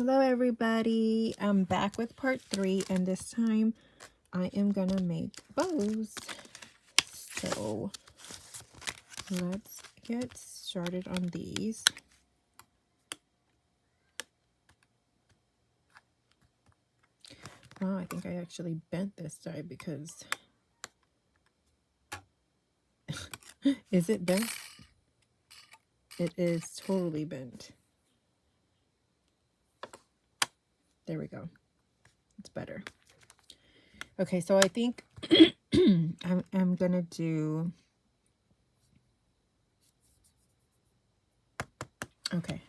Hello everybody, I'm back with part 3 and this time I am gonna make bows. So let's get started on these. Wow, I think I actually bent this side because is it bent? It is totally bent. There we go. It's better. Okay, so I think I'm gonna do, okay.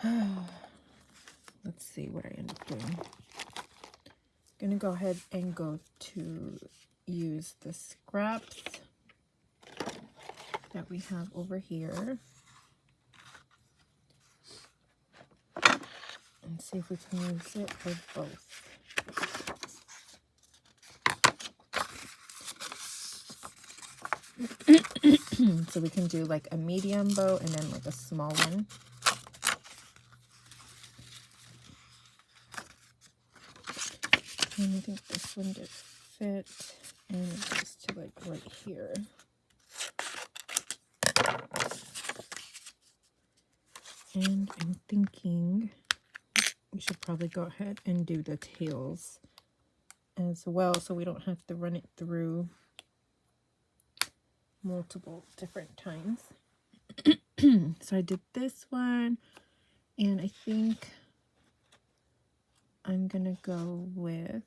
Let's see what I end up doing. I'm gonna go ahead and go to use the scraps that we have over here and see if we can use it for both. So we can do like a medium bow and then like a small one. And I think this one did fit, and it goes to like right here. And I'm thinking we should probably go ahead and do the tails as well so we don't have to run it through multiple different times. So I did this one, and I think I'm gonna go with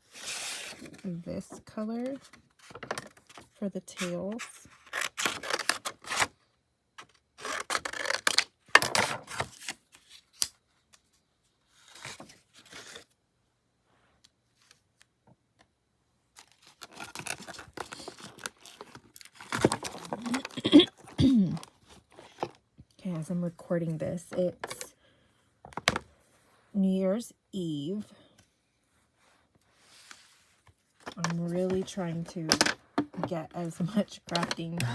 this color for the tails. Okay, as I'm recording this, it's New Year's Eve. I'm really trying to get as much crafting in as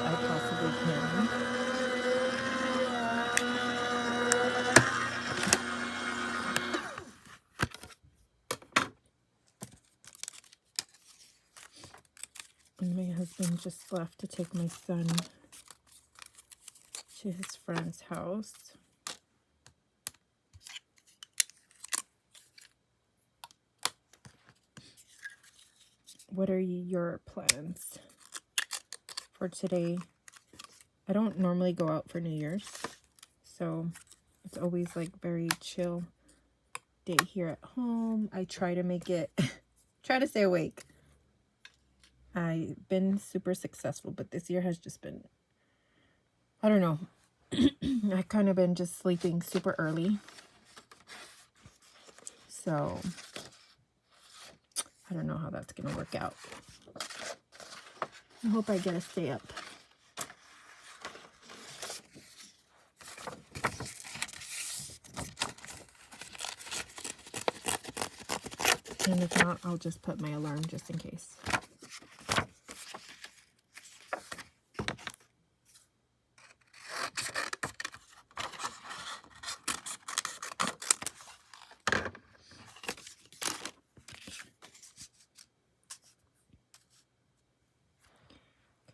I possibly can. And my husband just left to take my son to his friend's house. What are your plans for today? I don't normally go out for New Year's, so it's always like very chill day here at home. I try to make it, try to stay awake. I've been super successful, but this year has just been, I don't know. I've kind of been just sleeping super early. So I don't know how that's going to work out. I hope I get to stay up. And if not, I'll just put my alarm just in case.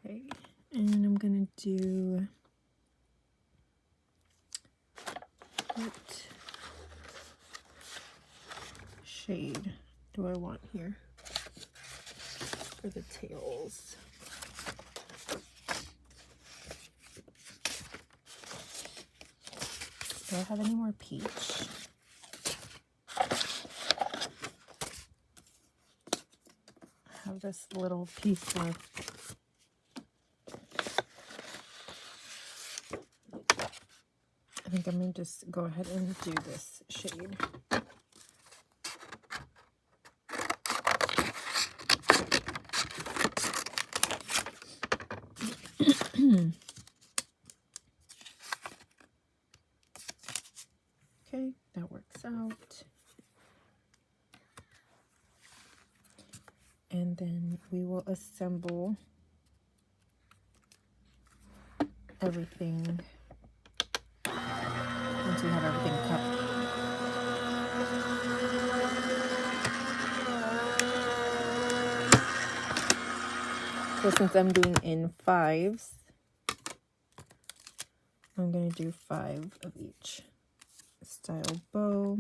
Okay, and I'm gonna do what shade do I want here for the tails? Do I have any more peach? I have this little piece left. I think I'm going to just go ahead and do this shade. Okay, that works out. And then we will assemble everything once we have everything cut. So since I'm doing in 5s, I'm going to do 5 of each style bow.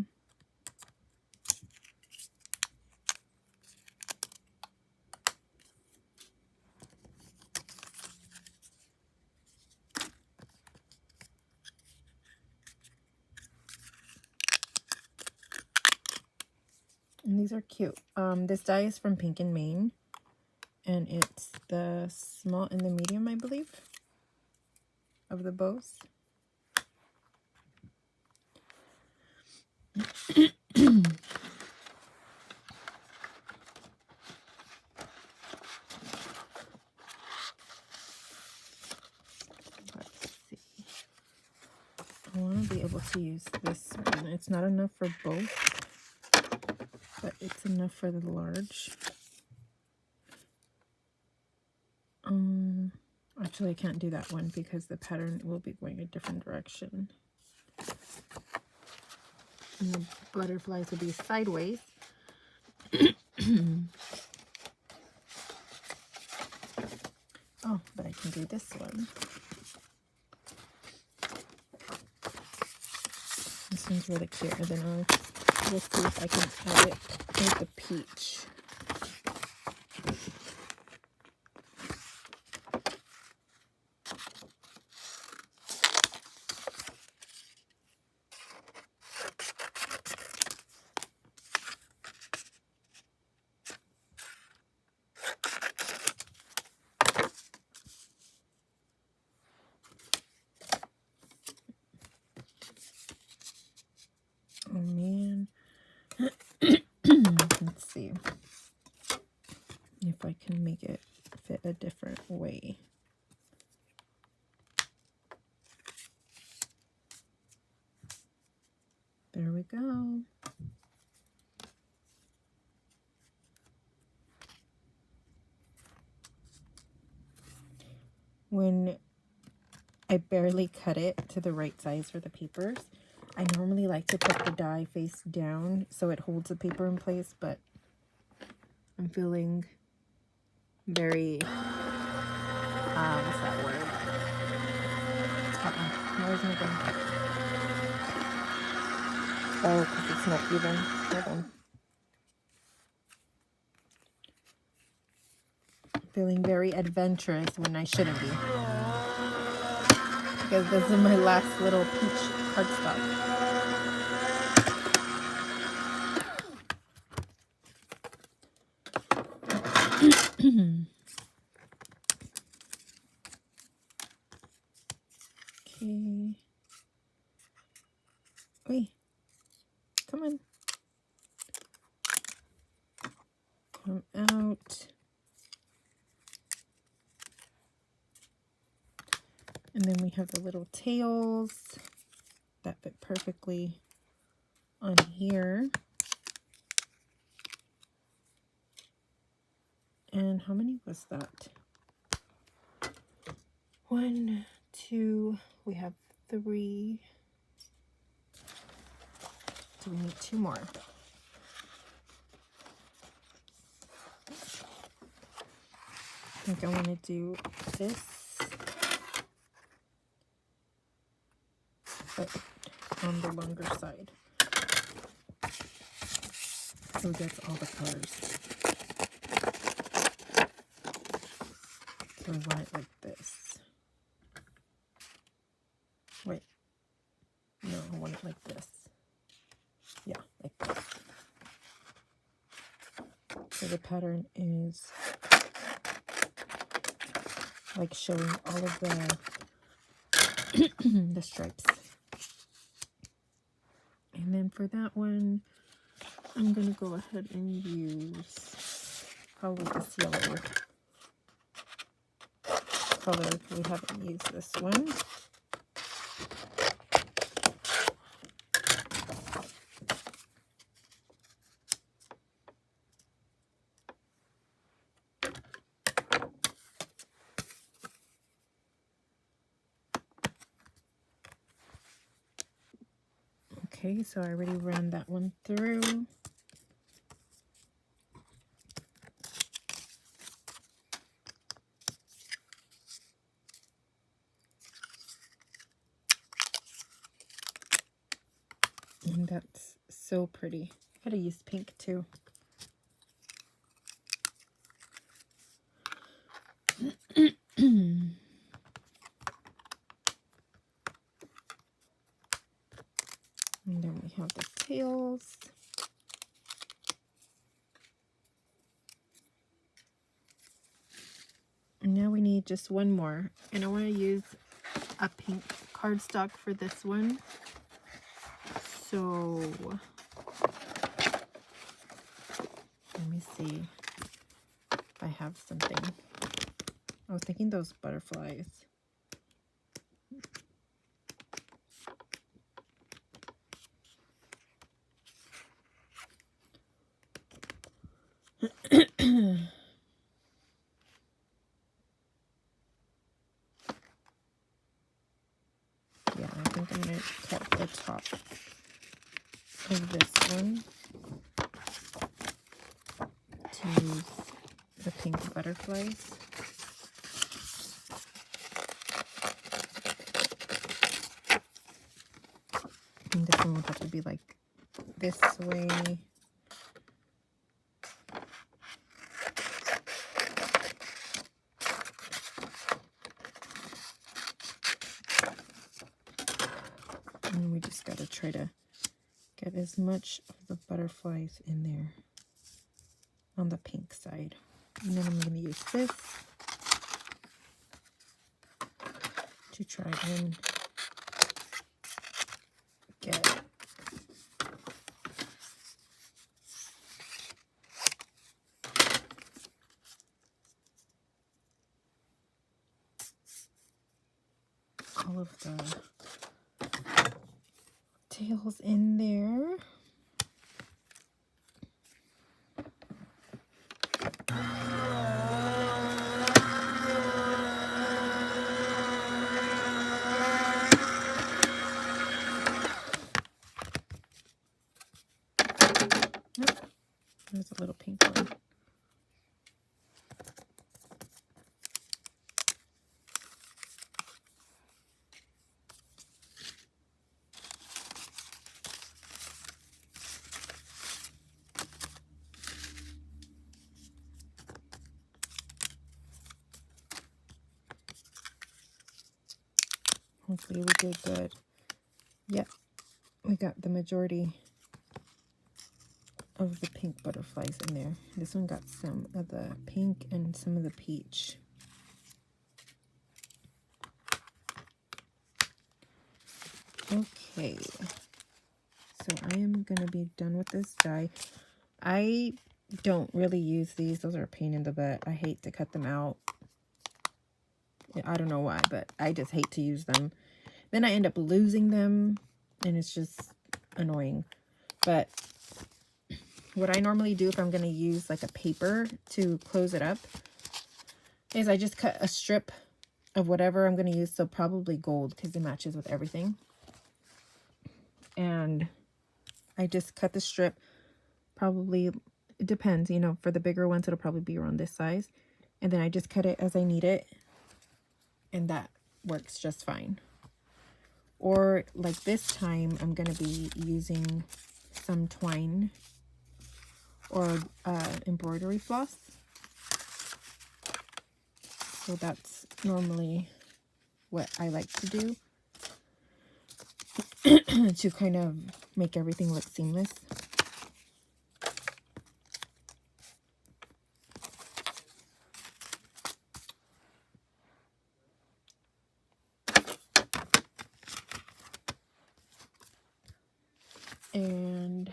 And these are cute. This die is from Pink and Maine, and it's the small and the medium, I believe, of the bows. I want to be able to use this one. It's not enough for both, but it's enough for the large. Actually, I can't do that one because the pattern will be going a different direction. And the butterflies will be sideways. Oh, but I can do this one. This one's really cute. And then we'll see if I can add it with the peach. Oh man. Let's see if I can make it fit a different way. There we go. When I barely cut it to the right size for the papers, I normally like to put the die face down so it holds the paper in place, but I'm feeling very, what's that word? Where is it going? Oh, because it's not even. Hold on. I'm feeling very adventurous when I shouldn't be. Because this is my last little peach cardstock. Okay. Wait. Come on. Come out. And then we have the little tails that fit perfectly on here. And how many was that? 1, 2, we have 3. So we need 2 more. I think I want to do this, but on the longer side. So it gets all the colors. So I want it like this. Wait. No, I want it like this. Yeah, like this. So the pattern is like showing all of the the stripes. And then for that one, I'm going to go ahead and use probably this yellow color. We haven't used this one. Okay, so I already ran that one through. And that's so pretty. I gotta use pink too. And then we have the tails. And now we need just one more. And I want to use a pink cardstock for this one. So let me see if I have something. I was thinking those butterflies. Yeah, I think I'm going to cut the top of this one to use the pink butterflies. And this one will have to be like this way. And we just got to try to get as much of the butterflies in there on the pink side. And then I'm going to use this to try and get all of the tails in there. Oh, there's a little pink one. Hopefully we did good. Yep, we got the majority of the pink butterflies in there. This one got some of the pink and some of the peach. Okay, so I am going to be done with this die. I don't really use these. Those are a pain in the butt. I hate to cut them out. I don't know why, but I just hate to use them. Then I end up losing them, and it's just annoying. But what I normally do if I'm going to use like a paper to close it up is I just cut a strip of whatever I'm going to use. So probably gold because it matches with everything. And I just cut the strip. Probably, it depends, you know, for the bigger ones, it'll probably be around this size. And then I just cut it as I need it. And that works just fine. Or like this time, I'm going to be using some twine or embroidery floss. So that's normally what I like to do to kind of make everything look seamless. And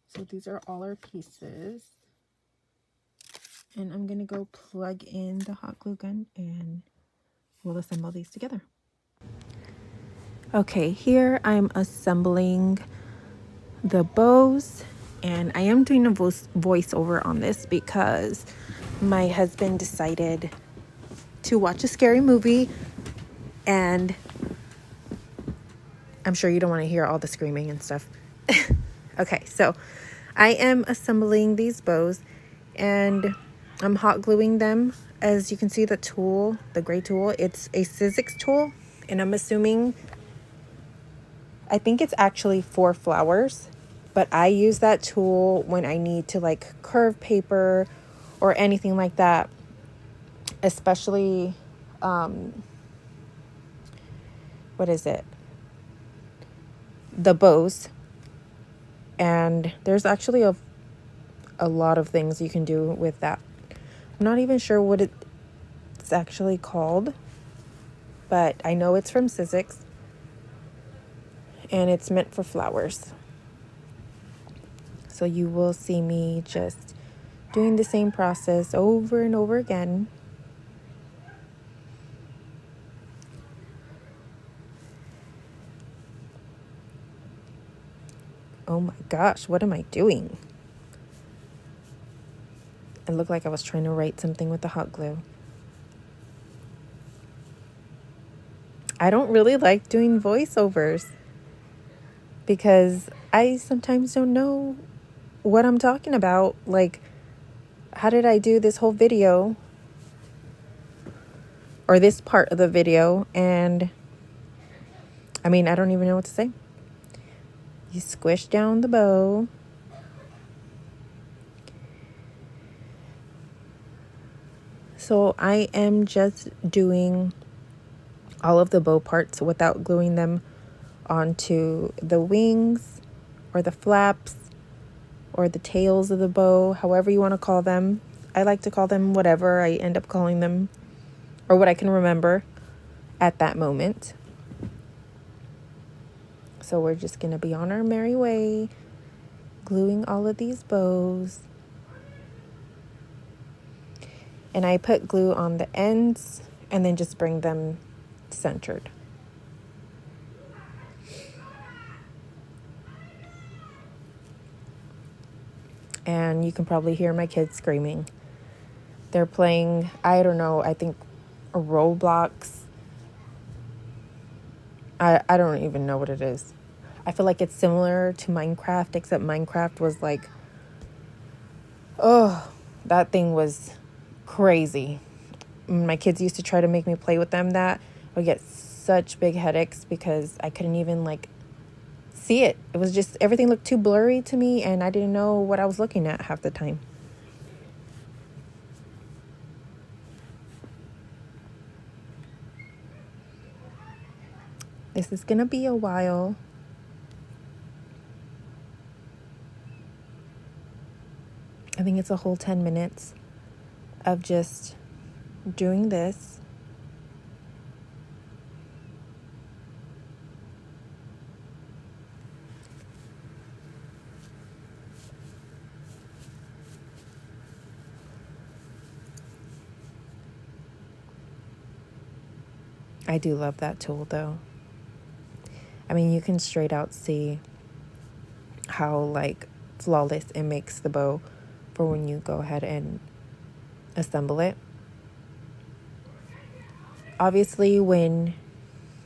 so these are all our pieces. And I'm going to go plug in the hot glue gun and we'll assemble these together. Okay, here I'm assembling the bows. And I am doing a voiceover on this because my husband decided to watch a scary movie. And I'm sure you don't want to hear all the screaming and stuff. Okay, so I am assembling these bows and I'm hot gluing them. As you can see, the tool, the gray tool, it's a Sizzix tool, and I'm assuming, I think it's actually for flowers, but I use that tool when I need to like curve paper or anything like that, especially, what is it? The bows. And there's actually a lot of things you can do with that. I'm not even sure what it's actually called, but I know it's from Sizzix and it's meant for flowers. So you will see me just doing the same process over and over again. Oh my gosh, what am I doing? It looked like I was trying to write something with the hot glue. I don't really like doing voiceovers because I sometimes don't know what I'm talking about. Like, how did I do this whole video or this part of the video? And I mean, I don't even know what to say. You squish down the bow. So I am just doing all of the bow parts without gluing them onto the wings or the flaps or the tails of the bow, however you want to call them. I like to call them whatever I end up calling them, or what I can remember at that moment. So we're just going to be on our merry way, gluing all of these bows. And I put glue on the ends and then just bring them centered. And you can probably hear my kids screaming. They're playing, I don't know, I think a Roblox. I don't even know what it is. I feel like it's similar to Minecraft, except Minecraft was like, oh, that thing was crazy. My kids used to try to make me play with them that. I would get such big headaches because I couldn't even like see it. It was just, everything looked too blurry to me and I didn't know what I was looking at half the time. This is gonna be a while. I think it's a whole 10 minutes of just doing this. I do love that tool though. I mean, you can straight out see how like flawless it makes the bow for when you go ahead and assemble it. Obviously, when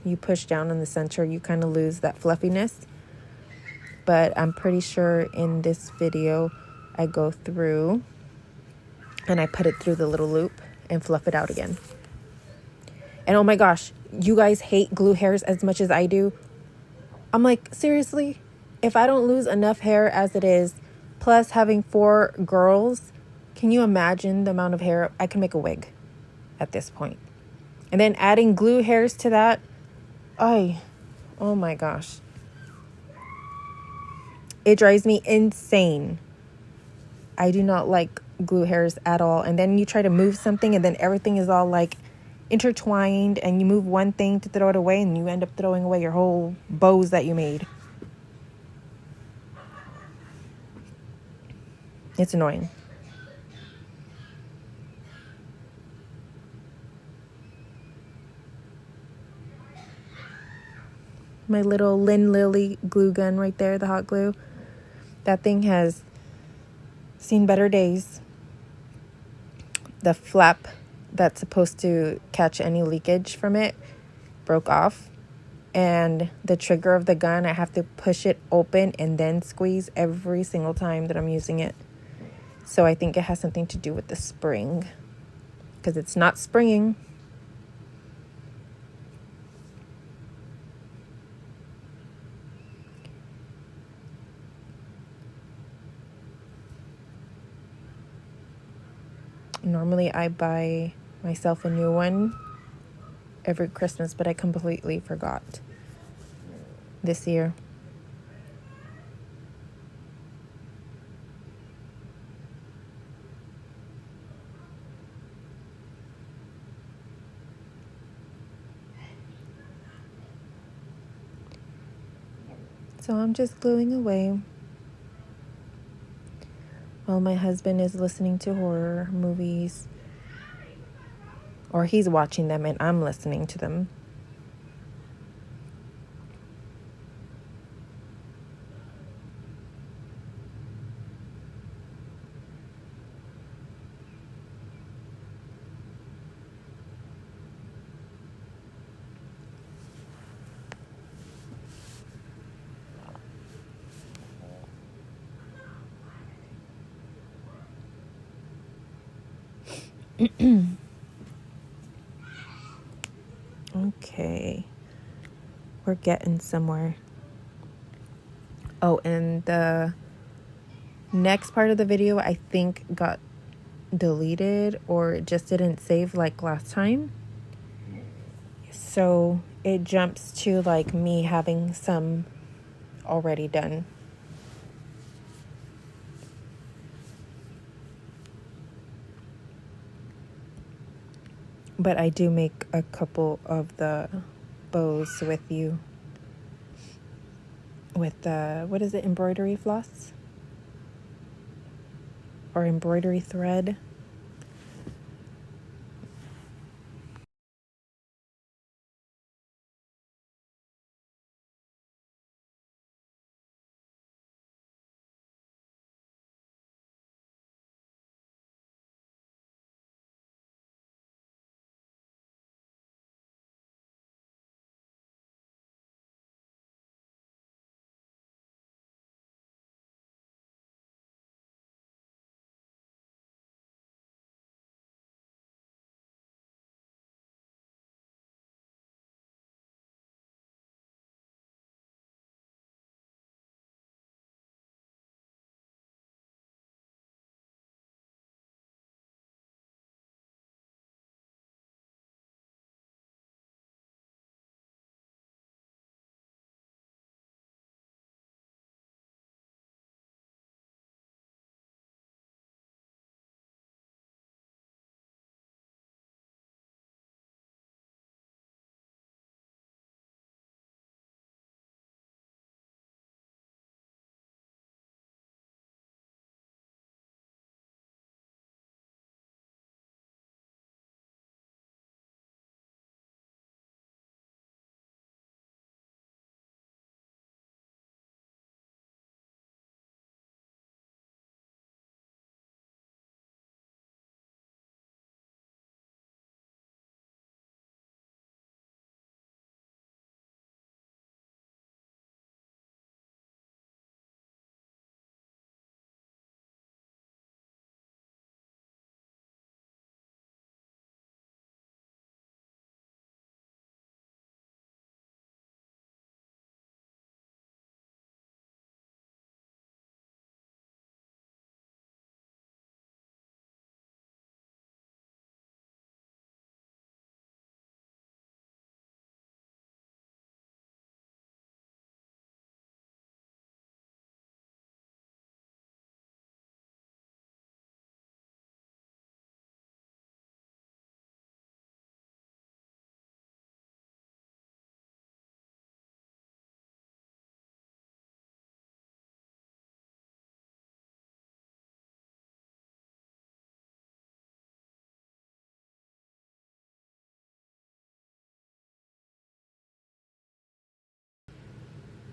you push down in the center, you kind of lose that fluffiness. But I'm pretty sure in this video, I go through and I put it through the little loop and fluff it out again. And oh my gosh, you guys hate glue hairs as much as I do. I'm like, seriously? If I don't lose enough hair as it is, plus having 4 girls, can you imagine the amount of hair? I can make a wig at this point. And then adding glue hairs to that, oh my gosh. It drives me insane. I do not like glue hairs at all. And then you try to move something and then everything is all like intertwined and you move one thing to throw it away and you end up throwing away your whole bows that you made. It's annoying. My little Lynn Lily glue gun right there, the hot glue. That thing has seen better days. The flap that's supposed to catch any leakage from it broke off. And the trigger of the gun, I have to push it open and then squeeze every single time that I'm using it. So I think it has something to do with the spring, because it's not springing. Normally I buy myself a new one every Christmas, but I completely forgot this year. So I'm just gluing away while my husband is listening to horror movies, or he's watching them and I'm listening to them. Okay, we're getting somewhere. Oh, and the next part of the video I think got deleted or it just didn't save like last time. So it jumps to like me having some already done. But I do make a couple of the bows with you. With what is it, embroidery floss? Or embroidery thread?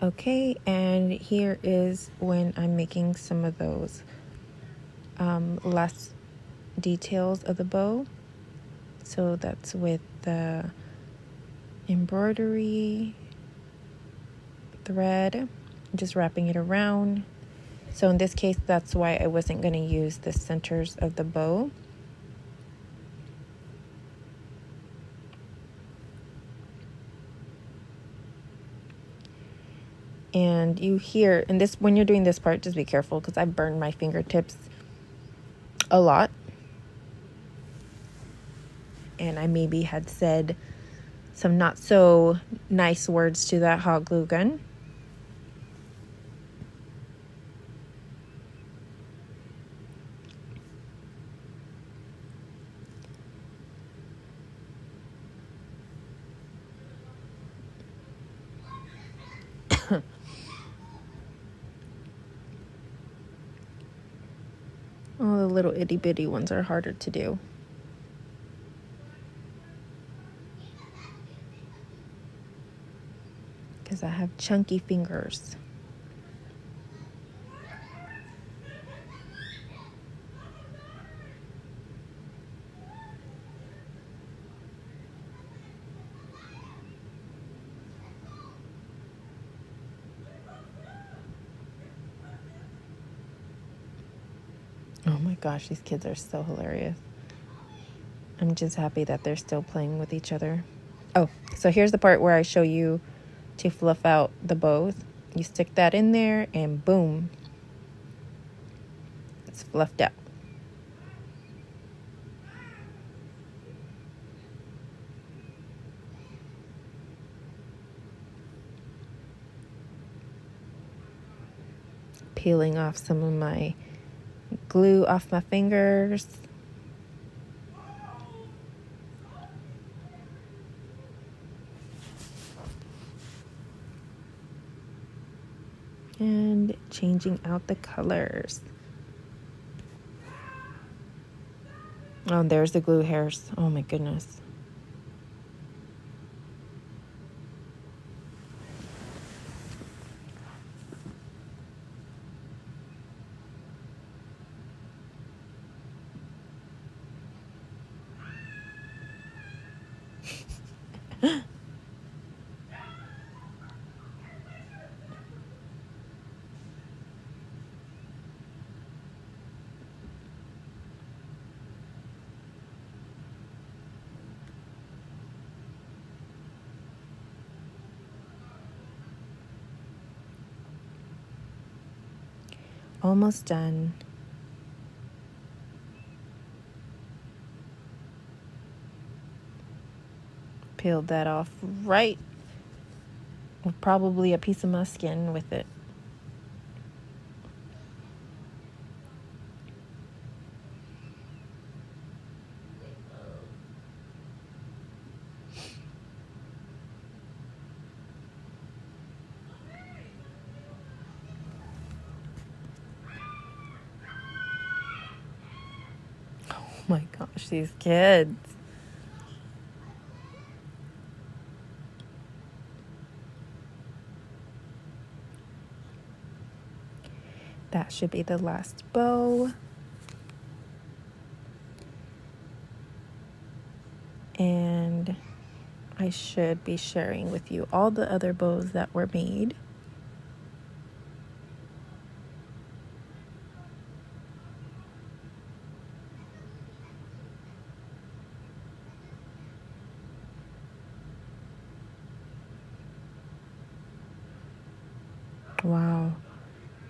Okay, and here is when I'm making some of those last details of the bow. So that's with the embroidery thread, just wrapping it around. So in this case, that's why I wasn't going to use the centers of the bow. And you hear, and this, when you're doing this part, just be careful because I burned my fingertips a lot. And I maybe had said some not so nice words to that hot glue gun. Oh, the little itty bitty ones are harder to do. Because I have chunky fingers. Oh my gosh, these kids are so hilarious. I'm just happy that they're still playing with each other. Oh, so here's the part where I show you to fluff out the bows. You stick that in there and boom, it's fluffed out. Peeling off some of my glue off my fingers. And changing out the colors. Oh, and there's the glue hairs. Oh my goodness. Almost done. Peeled that off right with probably a piece of my skin with it. Oh my gosh, these kids. That should be the last bow. And I should be sharing with you all the other bows that were made. Wow.